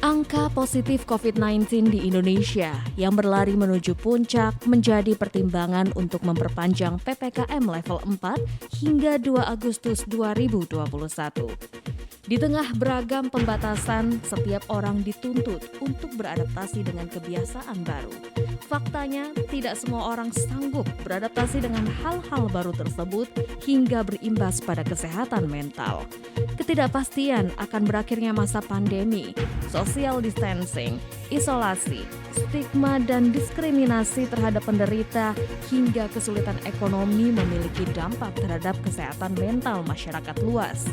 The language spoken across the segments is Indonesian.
Angka positif COVID-19 di Indonesia yang berlari menuju puncak menjadi pertimbangan untuk memperpanjang PPKM level 4 hingga 2 Agustus 2021. Di tengah beragam pembatasan, setiap orang dituntut untuk beradaptasi dengan kebiasaan baru. Faktanya, tidak semua orang sanggup beradaptasi dengan hal-hal baru tersebut hingga berimbas pada kesehatan mental. Ketidakpastian akan berakhirnya masa pandemi, social distancing, isolasi, stigma dan diskriminasi terhadap penderita hingga kesulitan ekonomi memiliki dampak terhadap kesehatan mental masyarakat luas.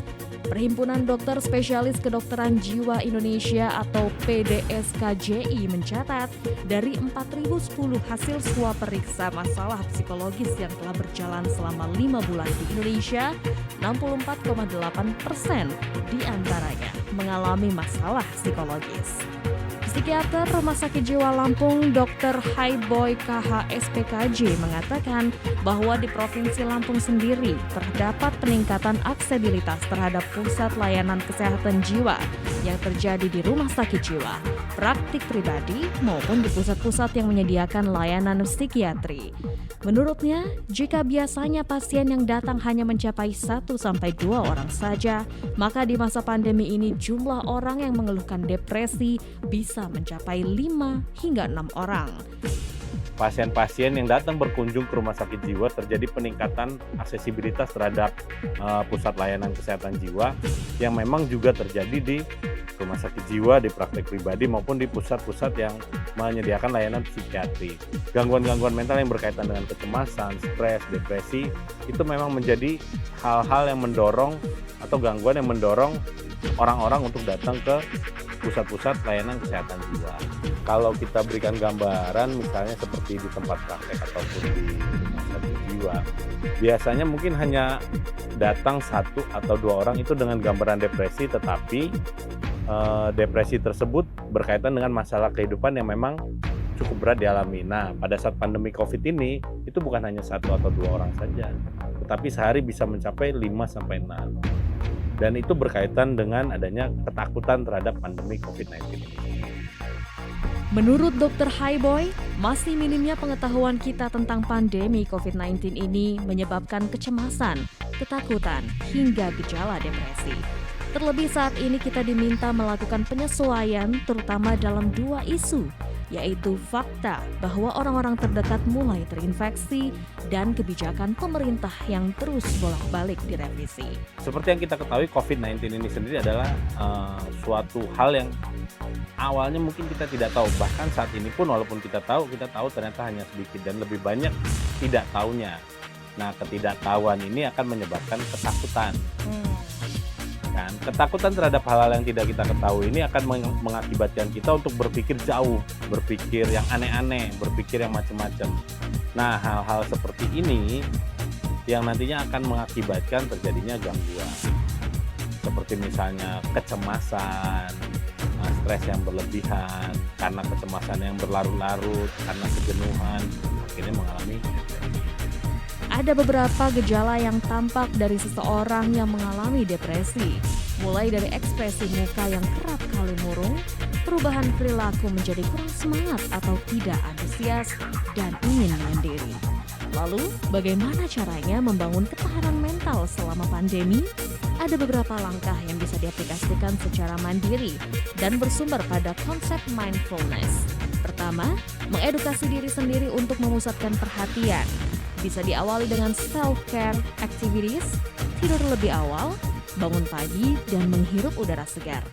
Perhimpunan Dokter Spesialis Kedokteran Jiwa Indonesia atau PDSKJI mencatat dari 4.010 hasil swab periksa masalah psikologis yang telah berjalan selama 5 bulan di Indonesia, 64,8% diantaranya mengalami masalah psikologis. Psikiater Rumah Sakit Jiwa Lampung Dr. Haiboy KHSPKJ mengatakan bahwa di Provinsi Lampung sendiri terdapat peningkatan aksesibilitas terhadap pusat layanan kesehatan jiwa yang terjadi di rumah sakit jiwa, praktik pribadi maupun di pusat-pusat yang menyediakan layanan psikiatri. Menurutnya, jika biasanya pasien yang datang hanya mencapai 1-2 orang saja, maka di masa pandemi ini jumlah orang yang mengeluhkan depresi bisa mencapai 5 hingga 6 orang. Pasien-pasien yang datang berkunjung ke rumah sakit jiwa terjadi peningkatan aksesibilitas terhadap pusat layanan kesehatan jiwa yang memang juga terjadi di rumah sakit jiwa, di praktek pribadi maupun di pusat-pusat yang menyediakan layanan psikiatri. Gangguan-gangguan mental yang berkaitan dengan kecemasan, stres, depresi itu memang menjadi hal-hal yang mendorong atau gangguan yang mendorong orang-orang untuk datang ke pusat-pusat layanan kesehatan jiwa. Kalau kita berikan gambaran misalnya seperti di tempat praktek ataupun di rumah sakit jiwa, biasanya mungkin hanya datang 1 atau 2 orang itu dengan gambaran depresi, tetapi depresi tersebut berkaitan dengan masalah kehidupan yang memang cukup berat dialami. Nah, pada saat pandemi COVID ini, itu bukan hanya 1 atau 2 orang saja, tetapi sehari bisa mencapai 5-6. Dan itu berkaitan dengan adanya ketakutan terhadap pandemi COVID-19 ini. Menurut Dr. Haiboy, masih minimnya pengetahuan kita tentang pandemi COVID-19 ini menyebabkan kecemasan, ketakutan, hingga gejala depresi. Terlebih saat ini kita diminta melakukan penyesuaian terutama dalam 2 isu, yaitu fakta bahwa orang-orang terdekat mulai terinfeksi dan kebijakan pemerintah yang terus bolak-balik direvisi. Seperti yang kita ketahui, COVID-19 ini sendiri adalah suatu hal yang awalnya mungkin kita tidak tahu. Bahkan saat ini pun walaupun kita tahu ternyata hanya sedikit dan lebih banyak tidak tahunya. Nah, ketidaktahuan ini akan menyebabkan ketakutan. Kan? Ketakutan terhadap hal-hal yang tidak kita ketahui ini akan mengakibatkan kita untuk berpikir jauh, berpikir yang aneh-aneh, berpikir yang macam-macam. Nah, hal-hal seperti ini yang nantinya akan mengakibatkan terjadinya gangguan. Seperti misalnya kecemasan, stres yang berlebihan, karena kecemasan yang berlarut-larut, karena kejenuhan, akhirnya mengalami depresi. Ada beberapa gejala yang tampak dari seseorang yang mengalami depresi, mulai dari ekspresi muka yang kerap kali murung, perubahan perilaku menjadi kurang semangat atau tidak antusias, dan ingin menyendiri. Lalu, bagaimana caranya membangun ketahanan mental selama pandemi? Ada beberapa langkah yang bisa diaplikasikan secara mandiri dan bersumber pada konsep mindfulness. Pertama, mengedukasi diri sendiri untuk memusatkan perhatian. Bisa diawali dengan self-care activities, tidur lebih awal, bangun pagi, dan menghirup udara segar.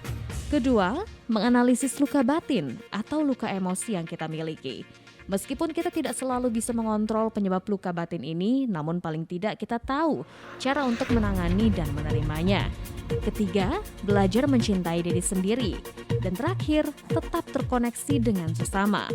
Kedua, menganalisis luka batin atau luka emosi yang kita miliki. Meskipun kita tidak selalu bisa mengontrol penyebab luka batin ini, namun paling tidak kita tahu cara untuk menangani dan menerimanya. Ketiga, belajar mencintai diri sendiri. Dan terakhir, tetap terkoneksi dengan sesama.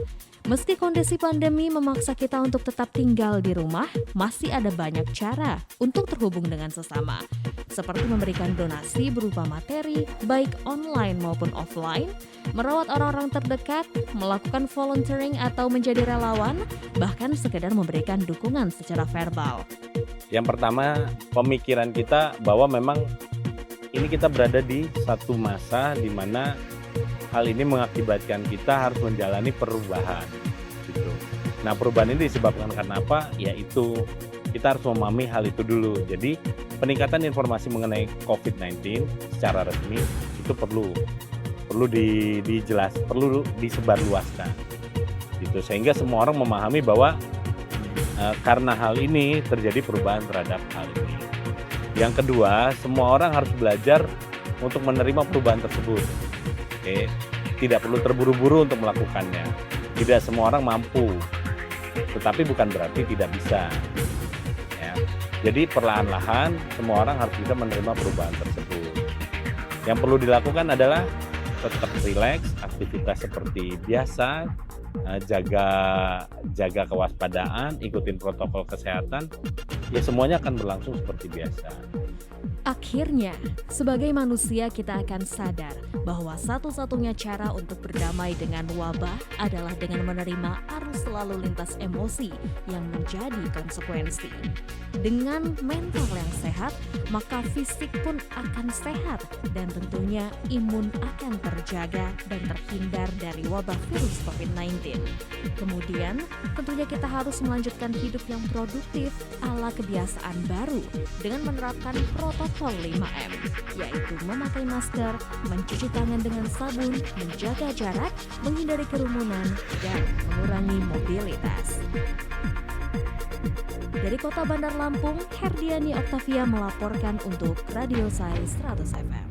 Meski kondisi pandemi memaksa kita untuk tetap tinggal di rumah, masih ada banyak cara untuk terhubung dengan sesama. Seperti memberikan donasi berupa materi, baik online maupun offline, merawat orang-orang terdekat, melakukan volunteering atau menjadi relawan, bahkan sekedar memberikan dukungan secara verbal. Yang pertama, pemikiran kita bahwa memang ini kita berada di satu masa di mana hal ini mengakibatkan kita harus menjalani perubahan gitu. Nah, perubahan ini disebabkan karena apa? Yaitu kita harus memahami hal itu dulu. Jadi, peningkatan informasi mengenai COVID-19 secara resmi itu perlu disebarluaskan gitu, sehingga semua orang memahami bahwa karena hal ini terjadi perubahan terhadap hal ini. Yang kedua, semua orang harus belajar untuk menerima perubahan tersebut. Oke, tidak perlu terburu-buru untuk melakukannya. Tidak semua orang mampu, tetapi bukan berarti tidak bisa. Ya. Jadi perlahan-lahan semua orang harus bisa menerima perubahan tersebut. Yang perlu dilakukan adalah tetap rileks, aktivitas seperti biasa, jaga kewaspadaan, ikutin protokol kesehatan, ya semuanya akan berlangsung seperti biasa. Akhirnya, sebagai manusia kita akan sadar bahwa satu-satunya cara untuk berdamai dengan wabah adalah dengan menerima arus lalu lintas emosi yang menjadi konsekuensi. Dengan mental yang sehat, maka fisik pun akan sehat dan tentunya imun akan terjaga dan terhindar dari wabah virus COVID-19. Kemudian, tentunya kita harus melanjutkan hidup yang produktif ala kebiasaan baru dengan menerapkan protokol 5M, yaitu memakai masker, mencuci tangan dengan sabun, menjaga jarak, menghindari kerumunan, dan mengurangi mobilitas. Dari Kota Bandar Lampung, Herdiani Octavia melaporkan untuk Radio Sai 100 FM.